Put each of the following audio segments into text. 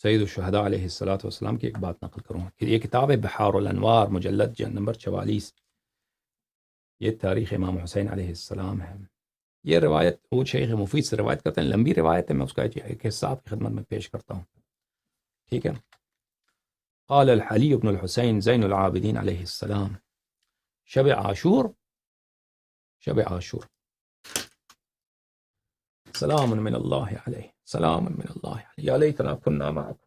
سید الشہداء علیہ السلام کی ایک بات نقل کروں گا. یہ کتاب ہے بحار الانوار، مجلد نمبر 44. یہ تاریخ امام حسین علیہ السلام ہے. یہ روایت وہ شیخ مفید سے روایت کرتے ہیں، لمبی روایت ہے، میں اس کا ایک حصہ آپ کی خدمت میں پیش کرتا ہوں. ٹھیک ہے. قال الحلی بن الحسین زین العابدین علیہ السلام شب عاشور سلام من اللہ علیہ، سلام من اللہ علیہ، یا لیتنا کنا معکم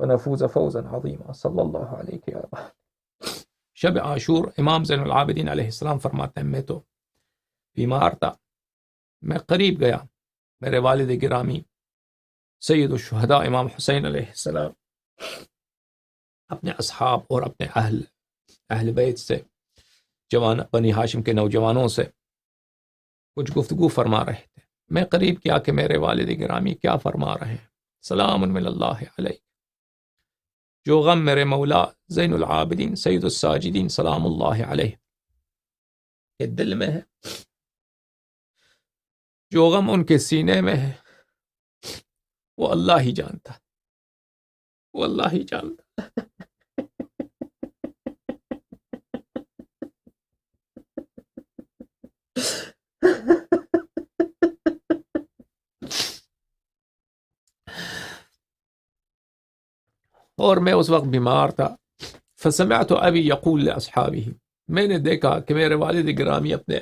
فنفوز فوزا عظیما صلی اللہ علیہ یا رب. شب عاشور امام زین العابدین علیہ السلام فرماتے ہیں میں تو بیمار تھا، میں قریب گیا، میرے والد گرامی سید الشہداء امام حسین علیہ السلام اپنے اصحاب اور اپنے اہل بیت سے، بنی ہاشم کے نوجوانوں سے کچھ گفتگو فرما رہے تھے. میں قریب کیا کہ میرے والد گرامی کیا فرما رہے ہیں، سلام من اللہ علیہ، جو غم میرے مولا زین العابدین سید الساجدین سلام اللہ علیہ کے دل میں ہے، جو غم ان کے سینے میں ہے، وہ اللہ ہی جانتا، وہ اللہ ہی جانتا. اور میں اس وقت بیمار تھا. فسمعت ابی یقول لاصحابہ، میں نے دیکھا کہ میرے والد گرامی اپنے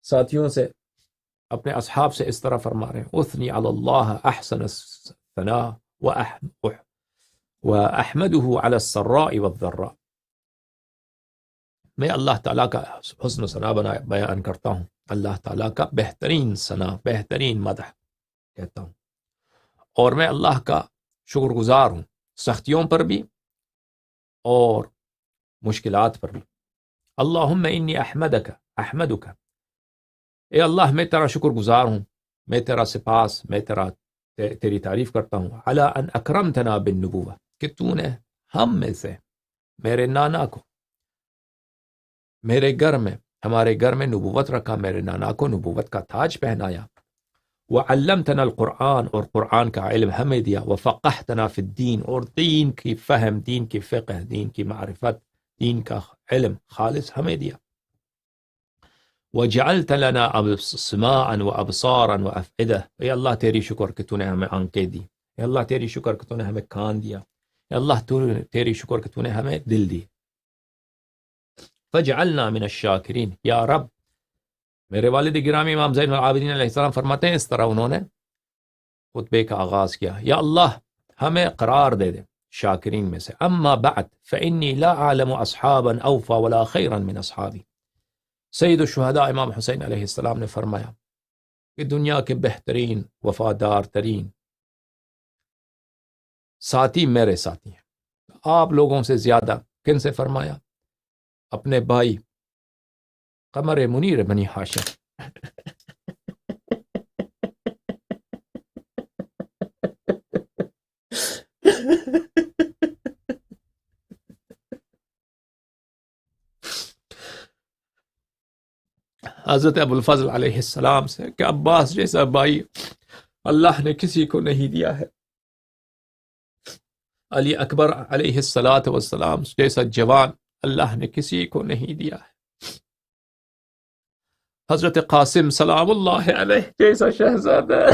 ساتھیوں سے، اپنے اصحاب سے اس طرح فرما رہے ہیں، اثنی علی اللہ احسن الثناء واحمده على السراء والضراء. میں اللہ تعالیٰ کا حسن ثنا بیان کرتا ہوں، اللہ تعالیٰ کا بہترین ثنا، بہترین مدح کہتا ہوں، اور میں اللہ کا شکر گزار ہوں، سختیوں پر بھی اور مشکلات پر بھی. اللہم انی احمدک، اے اللہ میں تیرا شکر گزار ہوں، میں تیرا سپاس، میں تیری تعریف کرتا ہوں، علی ان اکرمتنا بالنبوہ، کہ تو نے ہم میں سے، میرے نانا کو، میرے گھر میں، ہمارے گھر میں نبوت رکھا، میرے نانا کو نبوت کا تاج پہنایا. وعلمتنا القرآن، اور قرآن کا علم ہمیں دیا. وفقہتنا فی الدین، اور دین کی فہم، دین کی فقہ، دین کی معرفت، دین کا علم خالص ہمیں دیا. وجعلت لنا سماعا وابصارا وافئدہ، اے اللہ تیری شکر کہ تو نے ہمیں آنکھیں دی، اے اللہ تیری شکر کہ تو نے ہمیں کان دیا، اے اللہ تیری شکر کہ تو نے ہمیں دل دی. فجعلنا من الشاکرین، یا رب. میرے والد گرامی امام زین العابدین علیہ السلام فرماتے ہیں، اس طرح انہوں نے خطبے کا آغاز کیا، یا اللہ ہمیں قرار دے دے شاکرین میں سے. اما بعد فانی لا اعلم اصحابا اوفا ولا خیرا من اصحابی. سید الشہداء امام حسین علیہ السلام نے فرمایا کہ دنیا کے بہترین، وفادار ترین ساتھی میرے ساتھی ہیں. آپ لوگوں سے زیادہ کن سے فرمایا؟ اپنے بھائی قمر منیر بنی ہاشم. حضرت ابوالفضل علیہ السلام سے کہ عباس جیسا بھائی اللہ نے کسی کو نہیں دیا ہے، علی اکبر علیہ السلام جیسا جوان اللہ نے کسی کو نہیں دیا ہے، حضرت قاسم سلام اللہ علیہ جیسا شہزادہ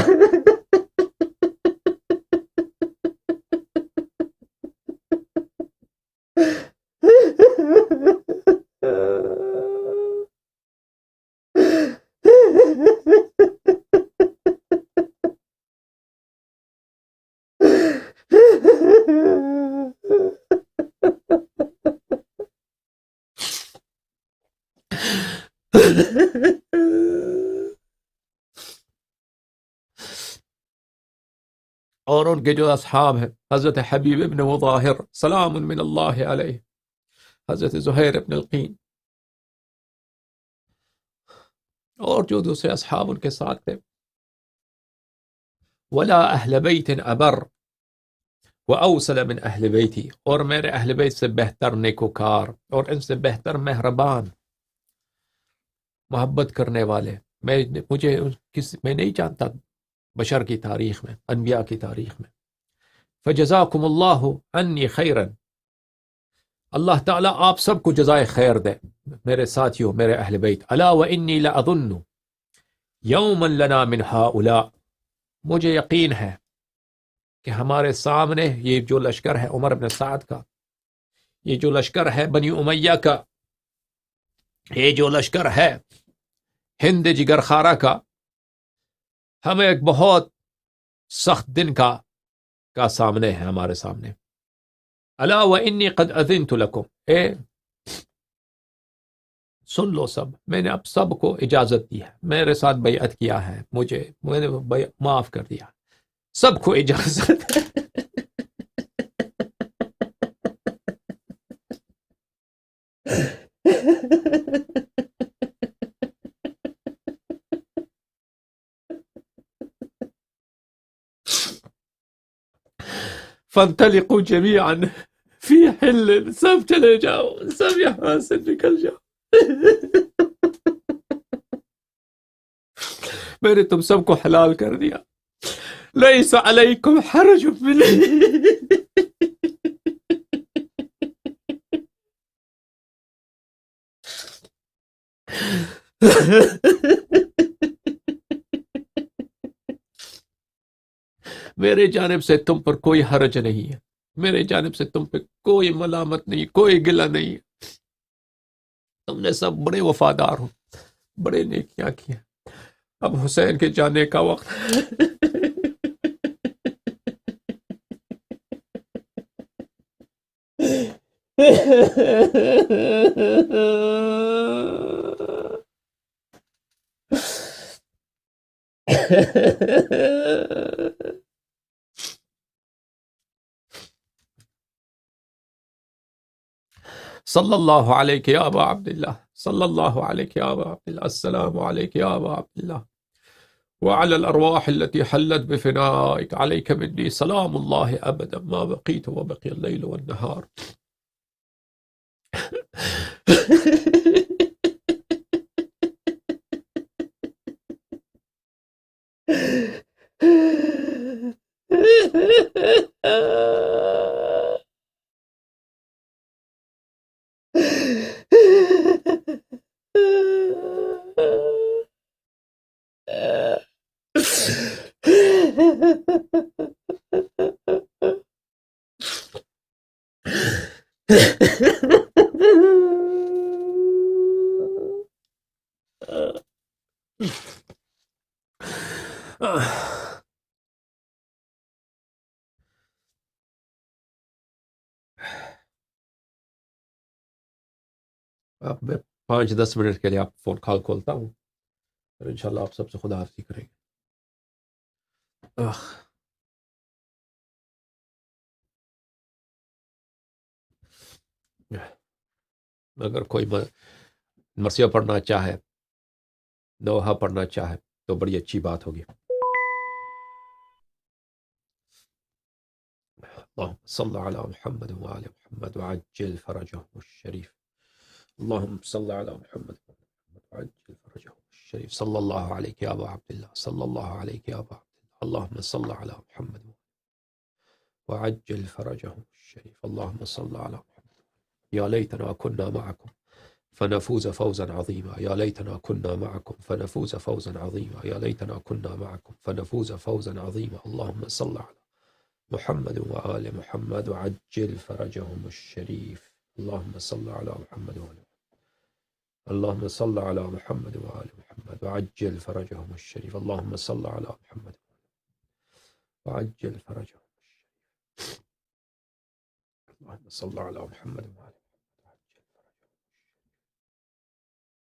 اور ان کے جو اصحاب ہیں، حضرت حبیب ابن مظاہر سلام من اللہ علیہ، حضرت زہیر ابن القین، اور جو دوسرے اصحاب ان کے ساتھ تھے. ولا اہل بیت ابر واوصل من اہل بیتی، اور میرے اہل بیت سے بہتر نیکوکار اور ان سے بہتر مہربان، محبت کرنے والے میں نہیں جانتا بشر کی تاریخ میں، انبیاء کی تاریخ میں. فجزاکم اللہ انی خیرا، اللہ تعالیٰ آپ سب کو جزائے خیر دے میرے ساتھیوں، میرے اہل بیت. الا وانی لاظن یوما لنا من ہؤلاء، مجھے یقین ہے کہ ہمارے سامنے یہ جو لشکر ہے عمر بن سعد کا، یہ جو لشکر ہے بنی امیہ کا، یہ جو لشکر ہے ہند جگر خارہ کا، ہمیں ایک بہت سخت دن کا سامنے ہے ہمارے سامنے. الا وانی قد اذنت لکم، سن لو سب، میں نے اب سب کو اجازت دی ہے، میرے ساتھ بیعت کیا ہے، میں نے معاف کر دیا، سب کو اجازت ہے. فانطلقوا جميعا فی حل، سب چلے جاؤ، سب یہاں سے نکل جاؤ. میں نے تم سب کو حلال کر دیا. لیس علیکم حرج میرے جانب سے تم پر کوئی حرج نہیں ہے، میرے جانب سے تم پہ کوئی ملامت نہیں، کوئی گلہ نہیں ہے. تم نے سب بڑے وفادار ہو، بڑے نیکیاں کی ہیں. اب حسین کے جانے کا وقت. صلی اللہ علیہ یا ابا عبداللہ، صلی اللہ علیہ یا ابا عبداللہ، السلام علیک یا ابا عبداللہ، وعلى الأرواح التي حلت بفنائك عليك مني سلام الله أبدا ما بقيت وبقي الليل والنهار. اب میں 5-10 منٹ کے لیے آپ فون کال کھولتا ہوں، اور انشاءاللہ آپ سب سے خدا حافظی کریں گے. اگر کوئی مرثیہ پڑھنا چاہے، دوحہ پڑھنا چاہے تو بڑی اچھی بات ہوگی. اللهم صل على محمد وآل محمد وعجل فرجهم الشريف. اللهم صل على محمد وعجل فرجهم الشريف. صلى الله عليك يا أبا عبد الله، صلى الله عليك يا أبا عبد الله. اللهم صل على محمد وعجل فرجهم الشريف. اللهم صل على محمد. يا ليتنا كنا معكم فنفوز فوزا عظيما، يا ليتنا كنا معكم فنفوز فوزا عظيما، يا ليتنا كنا معكم فنفوز فوزا عظيما. اللهم صل على محمد وآل محمد وعجل فرجهم الشريف. اللهم صل على محمد وآل محمد. اللهم صل على محمد وآل محمد وعجل فرجهم الشريف. اللهم صل على محمد وعجل فرجهم الشريف. اللهم صل على محمد وآل محمد.